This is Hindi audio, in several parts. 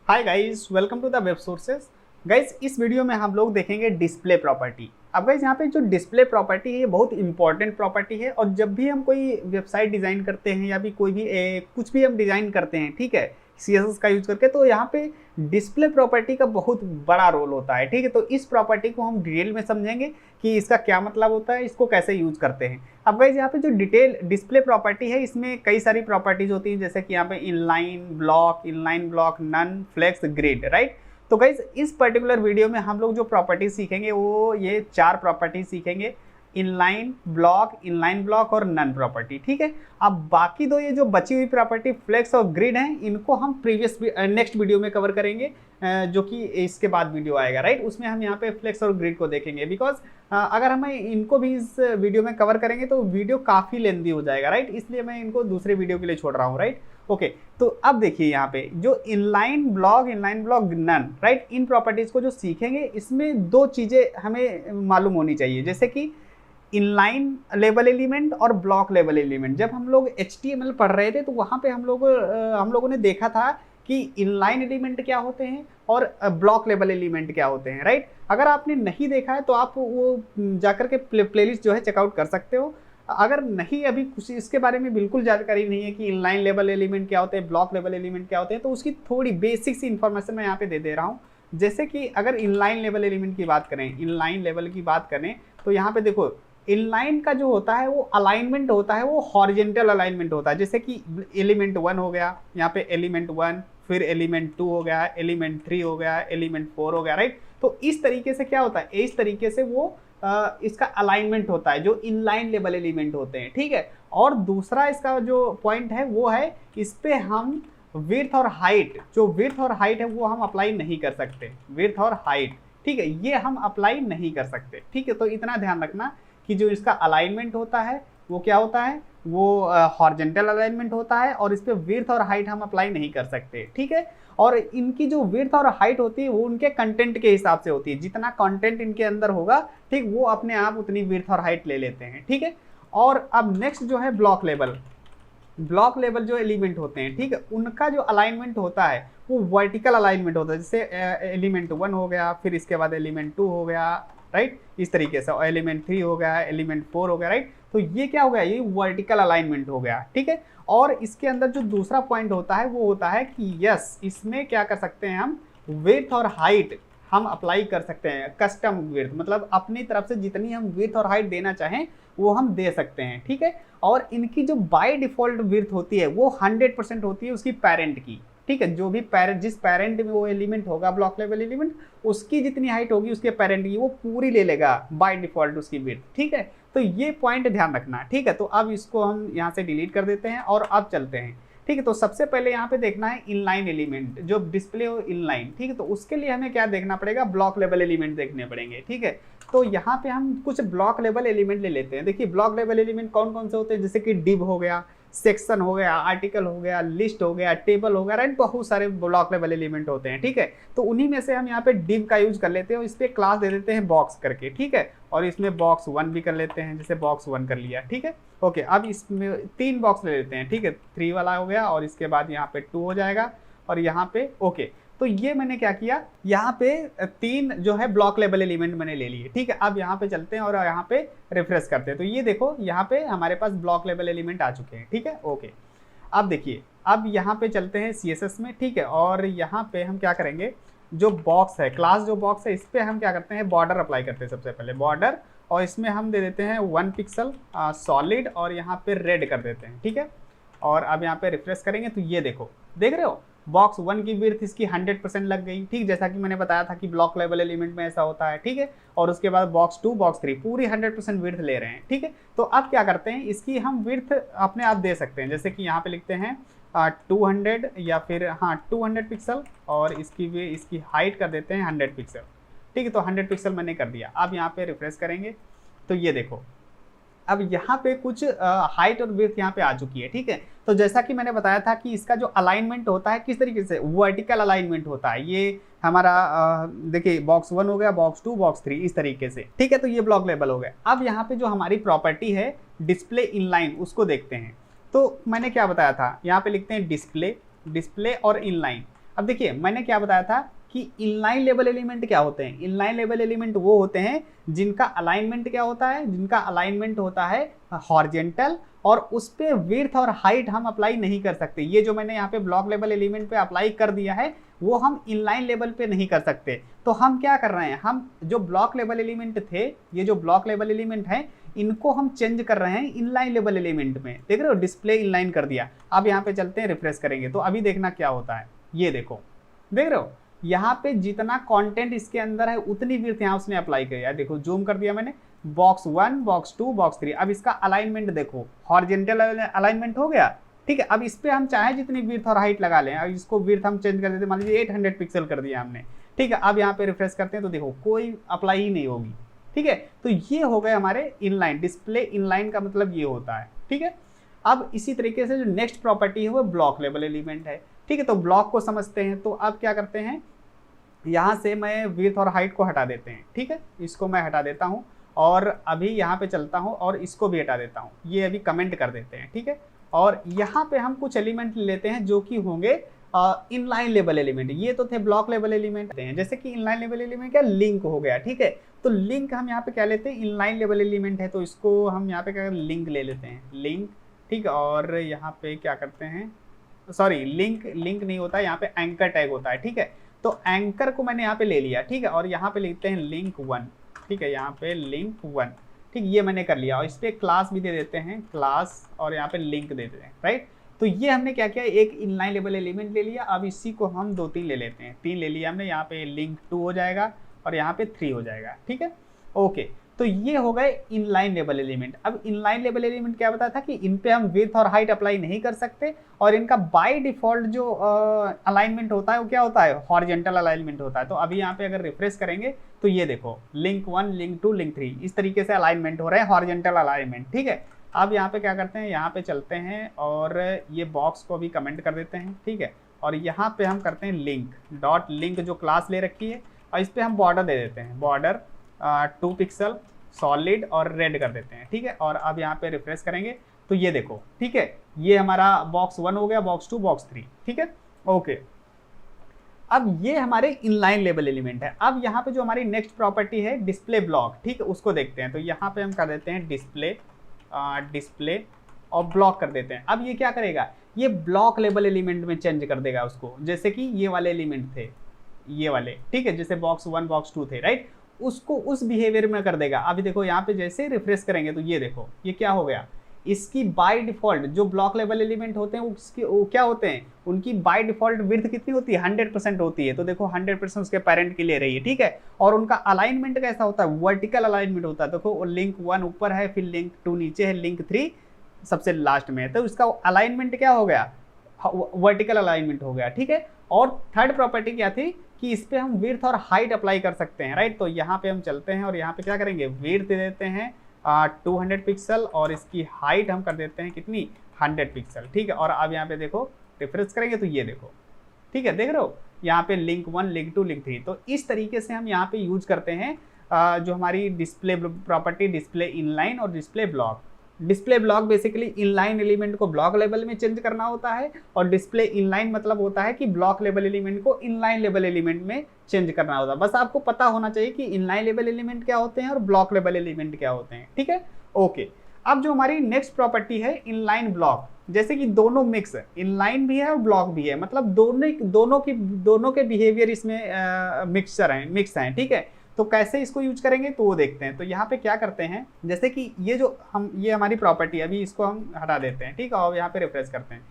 Hi guys, welcome to the web sources. Guys, इस वीडियो में हम लोग देखेंगे डिस्प्ले प्रॉपर्टी। अब गाइस, यहाँ पे जो डिस्प्ले प्रॉपर्टी है ये बहुत इंपॉर्टेंट प्रॉपर्टी है। और जब भी हम कोई वेबसाइट डिज़ाइन करते हैं या भी कोई भी कुछ भी हम डिज़ाइन करते हैं, ठीक है, CSS का यूज़ करके, तो यहाँ पे डिस्प्ले प्रॉपर्टी का बहुत बड़ा रोल होता है। ठीक है, तो इस प्रॉपर्टी को हम डिटेल में समझेंगे कि इसका क्या मतलब होता है, इसको कैसे यूज़ करते हैं। अब गाइस, यहाँ पे जो डिटेल डिस्प्ले प्रॉपर्टी है इसमें कई सारी प्रॉपर्टीज होती हैं, जैसे कि यहाँ पे inline block, none, flex, grid, right. तो गाइस, इस पर्टिकुलर वीडियो में हम लोग जो प्रॉपर्टीज सीखेंगे वो ये 4 प्रॉपर्टीज सीखेंगे, इनलाइन ब्लॉक और नन प्रॉपर्टी। ठीक है, अब बाकी दो ये जो बची हुई प्रॉपर्टी फ्लेक्स और ग्रिड हैं, इनको हम नेक्स्ट वीडियो में कवर करेंगे, जो कि इसके बाद वीडियो आएगा, राइट। उसमें हम यहाँ पे फ्लेक्स और ग्रिड को देखेंगे, बिकॉज अगर हम इनको भी इस वीडियो में कवर करेंगे तो वीडियो काफ़ी लेंदी हो जाएगा, राइट। इसलिए मैं इनको दूसरे वीडियो के लिए छोड़ रहा हूँ, राइट। ओके, तो अब देखिए यहाँ पे जो इनलाइन ब्लॉक नन, राइट, इन प्रॉपर्टीज को जो सीखेंगे इसमें दो चीज़ें हमें मालूम होनी चाहिए, जैसे कि इनलाइन लेवल एलिमेंट और ब्लॉक लेवल एलिमेंट। जब हम लोग HTML पढ़ रहे थे तो वहाँ पे हम लोगों ने देखा था कि इनलाइन एलिमेंट क्या होते हैं और ब्लॉक लेवल एलिमेंट क्या होते हैं, राइट। अगर आपने नहीं देखा है तो आप वो जाकर के प्लेलिस्ट जो है चेकआउट कर सकते हो। अगर नहीं, अभी कुछ इसके बारे में बिल्कुल जानकारी नहीं है कि इनलाइन लेवल एलिमेंट क्या होते हैं, ब्लॉक लेवल एलिमेंट क्या होते हैं, तो उसकी थोड़ी बेसिक सी इन्फॉर्मेशन मैं यहाँ पे दे रहा हूँ। जैसे कि अगर इनलाइन लेवल एलिमेंट की बात करें, इनलाइन लेवल की बात करें, तो यहाँ पे देखो इनलाइन का जो होता है वो अलाइनमेंट होता है, वो हॉरिजेंटल अलाइनमेंट होता है। जैसे कि एलिमेंट 1 हो गया, यहाँ पे एलिमेंट 1, फिर एलिमेंट 2 हो गया, एलिमेंट 3 हो गया, एलिमेंट 4 हो गया, राइट। तो इस तरीके से क्या होता है, इस तरीके से वो इसका अलाइनमेंट होता है, जो इनलाइन लेवल एलिमेंट होते हैं, ठीक है। और दूसरा इसका जो पॉइंट है वो है, इस पे हम विड्थ और हाइट, जो विड्थ और हाइट है वो हम अप्लाई नहीं कर सकते, विड्थ और हाइट, ठीक है, ये हम अप्लाई नहीं कर सकते, ठीक है। तो इतना ध्यान रखना कि जो इसका अलाइनमेंट होता है वो क्या होता है, वो हॉरिजेंटल अलाइनमेंट होता है, और इस पे विड्थ और हाइट हम अप्लाई नहीं कर सकते, ठीक है। और इनकी जो विड्थ और हाइट होती है वो उनके कंटेंट के हिसाब से होती है, जितना कंटेंट इनके अंदर होगा, ठीक, वो अपने आप उतनी विड्थ और हाइट ले लेते हैं, ठीक है। और अब नेक्स्ट जो है ब्लॉक लेवल जो एलिमेंट होते हैं, ठीक है, उनका जो अलाइनमेंट होता है वो वर्टिकल अलाइनमेंट होता है। जैसे एलिमेंट 1 हो गया, फिर इसके बाद एलिमेंट 2 हो गया, राइट, इस तरीके से, और एलिमेंट 3 हो गया, एलिमेंट 4 हो गया, राइट। तो ये क्या हो गया, ये वर्टिकल अलाइनमेंट हो गया, ठीक है। और इसके अंदर जो दूसरा पॉइंट होता है वो होता है कि यस, इसमें क्या कर सकते हैं हम, विड्थ और हाइट हम अप्लाई कर सकते हैं, कस्टम विड्थ, मतलब अपनी तरफ से जितनी हम विड्थ और हाइट देना चाहें वो हम दे सकते हैं, ठीक है। और इनकी जो बाय डिफॉल्ट विड्थ होती है वो 100% होती है उसकी पेरेंट की, ठीक है। जो भी जिस पेरेंट में वो एलिमेंट होगा, ब्लॉक लेवल एलिमेंट, उसकी जितनी हाइट होगी उसके पेरेंट की वो पूरी ले लेगा बाय डिफॉल्ट उसकी विड्थ, ठीक है। तो ये पॉइंट ध्यान रखना, ठीक है। तो अब इसको हम यहाँ से डिलीट कर देते हैं और अब चलते हैं, ठीक है। तो सबसे पहले यहाँ पे देखना है इनलाइन एलिमेंट, जो डिस्प्ले हो इनलाइन, ठीक है। तो उसके लिए हमें क्या देखना पड़ेगा, ब्लॉक लेवल एलिमेंट देखने पड़ेंगे, ठीक है। तो यहाँ पे हम कुछ ब्लॉक लेवल एलिमेंट ले लेते हैं। देखिए ब्लॉक लेवल एलिमेंट कौन कौन से होते हैं, जैसे कि डिव हो गया, सेक्शन हो गया, आर्टिकल हो गया, लिस्ट हो गया, टेबल हो गया, राइट, बहुत सारे ब्लॉक लेवल एलिमेंट होते हैं, ठीक है। तो उन्हीं में से हम यहाँ पे डिव का यूज कर लेते हैं और इस पर क्लास दे देते हैं बॉक्स करके, ठीक है। और इसमें बॉक्स 1 भी कर लेते हैं, जैसे बॉक्स 1 कर लिया, ठीक है। ओके, अब इसमें 3 बॉक्स ले लेते हैं, ठीक है, 3 वाला हो गया, और इसके बाद यहाँ पे 2 हो जाएगा, और यहाँ पे ओके। तो ये मैंने क्या किया, यहाँ पे 3 जो है ब्लॉक लेवल एलिमेंट मैंने ले लिए, ठीक है। अब यहाँ पे चलते हैं और यहाँ पे रिफ्रेश करते हैं, तो ये देखो यहाँ पे हमारे पास ब्लॉक लेवल एलिमेंट आ चुके हैं, ठीक है। ओके, अब देखिए, अब यहाँ पे चलते हैं CSS में, ठीक है। और यहाँ पे हम क्या करेंगे, जो बॉक्स है, क्लास जो बॉक्स है, इस पर हम क्या करते हैं, बॉर्डर अप्लाई करते हैं सबसे पहले, बॉर्डर, और इसमें हम दे देते हैं 1 पिक्सल सॉलिड, और यहाँ पे रेड कर देते हैं, ठीक है। और अब यहाँ पे रिफ्रेश करेंगे तो ये देखो, देख रहे हो, बॉक्स 1 की विड्थ इसकी 100% लग गई, ठीक, जैसा कि मैंने बताया था कि ब्लॉक लेवल एलिमेंट में ऐसा होता है, ठीक है। और उसके बाद बॉक्स 2, बॉक्स 3 पूरी 100% विड्थ ले रहे हैं, ठीक है। तो अब क्या करते हैं, इसकी हम विड्थ अपने आप दे सकते हैं, जैसे कि यहाँ पे लिखते हैं 200 या फिर 200 पिक्सल, और इसकी हाइट कर देते हैं 100 पिक्सल, ठीक है। तो 100 पिक्सल मैंने कर दिया। अब यहाँ पे रिफ्रेश करेंगे तो ये देखो, अब यहाँ पे कुछ हाइट और विड्थ यहाँ पे आ चुकी है, ठीक है। तो जैसा कि मैंने बताया था कि इसका जो अलाइनमेंट होता है किस तरीके से, वर्टिकल अलाइनमेंट होता है। ये हमारा देखिए बॉक्स 1 हो गया, बॉक्स 2, बॉक्स 3, इस तरीके से, ठीक है। तो ये ब्लॉक लेवल हो गया। अब यहाँ पे जो हमारी प्रॉपर्टी है डिस्प्ले इनलाइन, उसको देखते हैं। तो मैंने क्या बताया था, यहाँ पे लिखते हैं डिस्प्ले और इनलाइन। अब देखिए मैंने क्या बताया था कि इनलाइन लेबल एलिमेंट क्या होते हैं। इनलाइन लेबल एलिमेंट वो होते हैं जिनका अलाइनमेंट क्या होता है, जिनका अलाइनमेंट होता है हॉरिजेंटल, और उस पे विड्थ और हाइट हम अप्लाई नहीं कर सकते। ये जो मैंने यहाँ पे ब्लॉक लेवल एलिमेंट पे अप्लाई कर दिया है वो हम इनलाइन लेवल पे नहीं कर सकते। तो हम क्या कर रहे हैं, हम जो ब्लॉक लेवल एलिमेंट थे, ये जो ब्लॉक लेवल एलिमेंट है इनको हम चेंज कर रहे हैं इनलाइन लेवल एलिमेंट में। देख रहे हो, डिस्प्ले इनलाइन कर दिया। अब यहाँ पे चलते हैं, रिफ्रेश करेंगे तो अभी देखना क्या होता है। ये देखो, देख रहे हो यहाँ पे जितना कंटेंट इसके अंदर है उतनी विड्थ यहाँ उसने अप्लाई किया है। देखो जूम कर दिया मैंने, बॉक्स 1, बॉक्स 2, बॉक्स 3। अब इसका अलाइनमेंट देखो, हॉरिजेंटल अलाइनमेंट हो गया, ठीक है। अब इस पे हम चाहे जितनी विड्थ और हाइट लगा लें, अब इसको विड्थ हम चेंज कर देते, मान लीजिए 800 पिक्सल कर दिया हमने, ठीक है। अब यहाँ पे रिफ्रेश करते हैं तो देखो कोई अप्लाई ही नहीं होगी, ठीक है। तो ये हो गए हमारे इनलाइन, डिस्प्ले इनलाइन का मतलब ये होता है, ठीक है। अब इसी तरीके से जो नेक्स्ट प्रॉपर्टी है वो ब्लॉक लेवल एलिमेंट है, ठीक है। तो ब्लॉक को समझते हैं, तो अब क्या करते हैं, यहाँ से मैं विड्थ और हाइट को हटा देते हैं, ठीक है। इसको मैं हटा देता हूँ और अभी यहाँ पे चलता हूँ और इसको भी हटा देता हूँ, ये अभी कमेंट कर देते हैं, ठीक है। और यहाँ पे हम कुछ एलिमेंट लेते हैं जो कि होंगे इनलाइन लेवल एलिमेंट। ये तो थे ब्लॉक लेवल एलिमेंट हैं, जैसे कि इनलाइन लेवल एलिमेंट क्या, लिंक हो गया, ठीक है। तो लिंक हम यहाँ पे क्या लेते हैं, इनलाइन लेवल एलिमेंट है तो इसको हम यहाँ पे क्या लिंक ले लेते हैं, लिंक, ठीक है। और यहाँ पे क्या करते हैं, सॉरी लिंक नहीं होता है, यहाँ पे एंकर टैग होता है, ठीक है। तो एंकर को मैंने यहाँ पे ले लिया, ठीक है। और यहाँ पे लिखते हैं लिंक 1, ठीक है, यहाँ पे लिंक 1, ठीक, ये मैंने कर लिया। और इस पर क्लास भी दे देते हैं, क्लास, और यहाँ पे लिंक दे देते हैं, राइट। तो ये हमने क्या किया, एक इनलाइन लेवल एलिमेंट ले लिया। अब इसी को हम 2-3 ले लेते हैं, 3 ले लिया हमने, यहाँ पे लिंक 2 हो जाएगा और यहाँ पे 3 हो जाएगा, ठीक है, ओके। तो ये हो गए इनलाइन लेवल एलिमेंट। अब इनलाइन लेवल एलिमेंट क्या बताया था कि इन पे हम विड्थ और हाइट अप्लाई नहीं कर सकते, और इनका बाय डिफॉल्ट जो अलाइनमेंट होता है वो क्या होता है, हॉरिजेंटल अलाइनमेंट होता है। तो अभी यहाँ पे अगर रिफ्रेश करेंगे तो ये देखो लिंक 1, लिंक 2, लिंक 3 इस तरीके से अलाइनमेंट हो रहे हैं, हॉरिजेंटल अलाइनमेंट, ठीक है। अब यहाँ पे क्या करते हैं, यहाँ पे चलते हैं और ये बॉक्स को भी कमेंट कर देते हैं, ठीक है। और यहाँ पे हम करते हैं लिंक डॉट लिंक जो क्लास ले रखी है, और इस पर हम बॉर्डर दे देते हैं, बॉर्डर 2 पिक्सल सॉलिड और रेड कर देते हैं, ठीक है। और अब यहाँ पे रिफ्रेश करेंगे तो ये देखो, ठीक है, ये हमारा बॉक्स 1 हो गया, बॉक्स 2, बॉक्स 3, ठीक है, ओके। अब ये हमारे इनलाइन लेवल एलिमेंट है। अब यहाँ पे जो हमारी नेक्स्ट प्रॉपर्टी है डिस्प्ले ब्लॉक, ठीक है, उसको देखते हैं। तो यहाँ पे हम कर देते हैं डिस्प्ले और ब्लॉक कर देते हैं। अब ये क्या करेगा, ये ब्लॉक लेवल एलिमेंट में चेंज कर देगा उसको, जैसे कि ये वाले एलिमेंट थे, ये वाले, ठीक है, जैसे बॉक्स 1, बॉक्स 2 थे, राइट, उसको उस बिहेवियर में कर देगा। अभी देखो यहाँ पे जैसे रिफ्रेश करेंगे तो ये देखो ये क्या हो गया, इसकी बाय डिफॉल्ट जो ब्लॉक लेवल एलिमेंट होते हैं उसकी वो क्या होते हैं, उनकी बाय डिफॉल्ट विड्थ कितनी होती है, 100% होती है। तो देखो 100% उसके पेरेंट के लिए रही है, ठीक है। और उनका अलाइनमेंट कैसा होता है, वर्टिकल अलाइनमेंट होता है। देखो लिंक 1 ऊपर है, फिर लिंक 2 नीचे है, लिंक 3 सबसे लास्ट में है। तो इसका अलाइनमेंट क्या हो गया, वर्टिकल अलाइनमेंट हो गया, ठीक है। और थर्ड प्रॉपर्टी क्या थी कि इस पे हम विड्थ और हाइट अप्लाई कर सकते हैं, राइट। तो यहाँ पे हम चलते हैं और यहाँ पे क्या करेंगे, विड्थ दे देते हैं 200 पिक्सल और इसकी हाइट हम कर देते हैं कितनी, 100 पिक्सल, ठीक है। और अब यहाँ पे देखो रिफ्रेश करेंगे तो ये देखो, ठीक है, देख रहे हो यहाँ पे लिंक 1, लिंक 2, लिंक 3। तो इस तरीके से हम यहाँ पे यूज करते हैं जो हमारी डिस्प्ले प्रॉपर्टी, डिस्प्ले इनलाइन और display block. Display block basically inline element को ब्लॉक लेवल में चेंज करना होता है, और डिस्प्ले इनलाइन मतलब होता है कि ब्लॉक लेवल एलिमेंट को इनलाइन लेवल एलिमेंट में चेंज करना होता है। बस आपको पता होना चाहिए कि इनलाइन लेवल एलिमेंट क्या होते हैं और ब्लॉक लेवल एलिमेंट क्या होते हैं, ठीक है, ओके। अब जो हमारी नेक्स्ट प्रॉपर्टी है इनलाइन ब्लॉक, जैसे कि दोनों मिक्स है, इनलाइन भी है और ब्लॉक भी है, मतलब दोनों के बिहेवियर इसमें मिक्स हैं, ठीक है। तो कैसे इसको यूज करेंगे तो वो देखते हैं। तो यहाँ पे क्या करते हैं, जैसे कि ये हमारी प्रॉपर्टी, अभी इसको हम हटा देते हैं, ठीक है, और यहाँ पे रिफ्रेश करते हैं।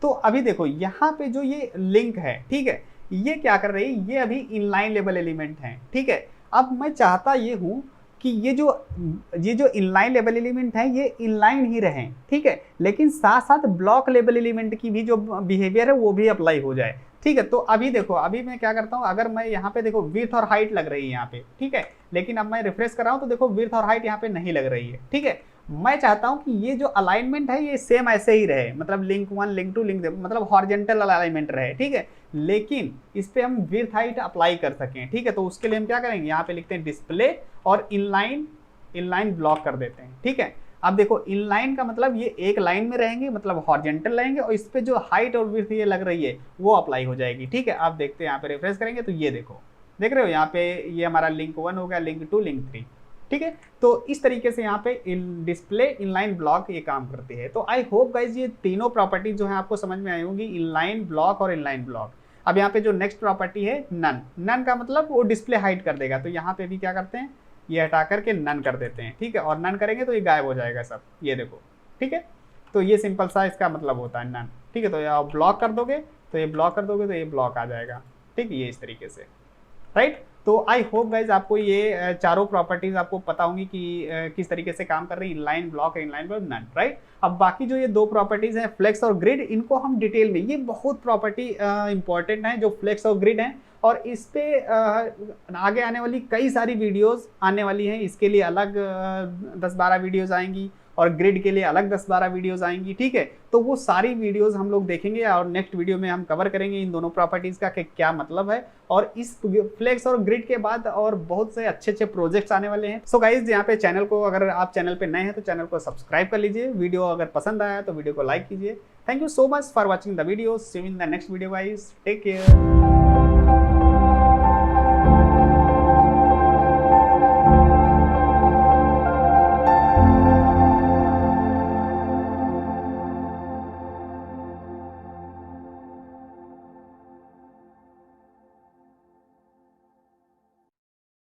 तो अभी देखो यहाँ पे जो ये लिंक है, ठीक है, ये क्या कर रही है, ये अभी इनलाइन लेवल एलिमेंट है, ठीक है। अब मैं चाहता ये हूँ कि ये जो इनलाइन लेवल एलिमेंट है ये इनलाइन ही रहें, ठीक है, लेकिन साथ साथ ब्लॉक लेवल एलिमेंट की भी जो बिहेवियर है वो भी अप्लाई हो जाए, ठीक है। तो अभी देखो, अभी मैं क्या करता हूँ, अगर मैं यहाँ पे देखो विड्थ और हाइट लग रही है यहाँ पे, ठीक है, लेकिन अब मैं रिफ्रेश कर रहा हूँ तो देखो विड्थ और हाइट यहाँ पे नहीं लग रही है, ठीक है। मैं चाहता हूँ कि ये जो अलाइनमेंट है ये सेम ऐसे ही रहे, मतलब लिंक 1, लिंक 2, लिंक मतलब हॉरिजेंटल अलाइनमेंट रहे, ठीक है, लेकिन इस पे हम विड्थ हाइट अप्लाई कर सकें, ठीक है। तो उसके लिए हम क्या करेंगे, यहाँ पे लिखते हैं डिस्प्ले और इनलाइन ब्लॉक कर देते हैं, ठीक है। अब देखो इनलाइन का मतलब ये एक लाइन में रहेंगे, मतलब हॉरिजॉन्टल रहेंगे, और इस पे जो हाइट और विड्थ ये लग रही है वो अप्लाई हो जाएगी। ठीक है, आप देखते हैं यहाँ पे रिफ्रेश करेंगे तो ये देखो, देख रहे हो यहाँ पे ये हमारा लिंक 1 हो गया, लिंक 2, लिंक 3। ठीक है, तो इस तरीके से यहाँ पे डिस्प्ले इनलाइन ब्लॉक ये काम करती है। तो आई होप गाइज ये तीनों प्रॉपर्टी जो है आपको समझ में आई होंगी, इनलाइन ब्लॉक और इनलाइन ब्लॉक। अब यहाँ पे जो नेक्स्ट प्रॉपर्टी है नन, नन का मतलब वो डिस्प्ले हाइड कर देगा। तो यहाँ पे भी क्या करते हैं, ये हटा करके नन कर देते हैं। ठीक है, और नन करेंगे तो ये गायब हो जाएगा सब, ये देखो। ठीक है, तो ये सिंपल सा इसका मतलब होता है नन। ठीक है, तो आप ब्लॉक कर दोगे तो ये ब्लॉक कर दोगे तो ये ब्लॉक आ जाएगा। ठीक है, ये इस तरीके से, राइट। तो आई होप गाइज आपको ये चारों प्रॉपर्टीज आपको पता होंगी कि किस तरीके से काम कर रही है inline block, inline block, none, right. अब बाकी जो ये दो प्रॉपर्टीज हैं फ्लेक्स और ग्रिड, इनको हम डिटेल में, ये बहुत प्रॉपर्टी इंपॉर्टेंट है जो फ्लेक्स और ग्रिड है, और इस पे आगे आने वाली कई सारी वीडियोस आने वाली हैं। इसके लिए अलग 10-12 वीडियोस आएंगी और ग्रिड के लिए अलग 10-12 वीडियोस आएंगी। ठीक है, तो वो सारी वीडियोस हम लोग देखेंगे और नेक्स्ट वीडियो में हम कवर करेंगे इन दोनों प्रॉपर्टीज का कि क्या मतलब है। और इस फ्लेक्स और ग्रिड के बाद और बहुत से अच्छे अच्छे प्रोजेक्ट्स आने वाले हैं। सो गाइज यहाँ पे चैनल को, अगर आप चैनल पे नए हैं तो चैनल को सब्सक्राइब कर लीजिए। वीडियो अगर पसंद आया तो वीडियो को लाइक कीजिए। Thank you so much for watching the video. See you in the next video guys, take care.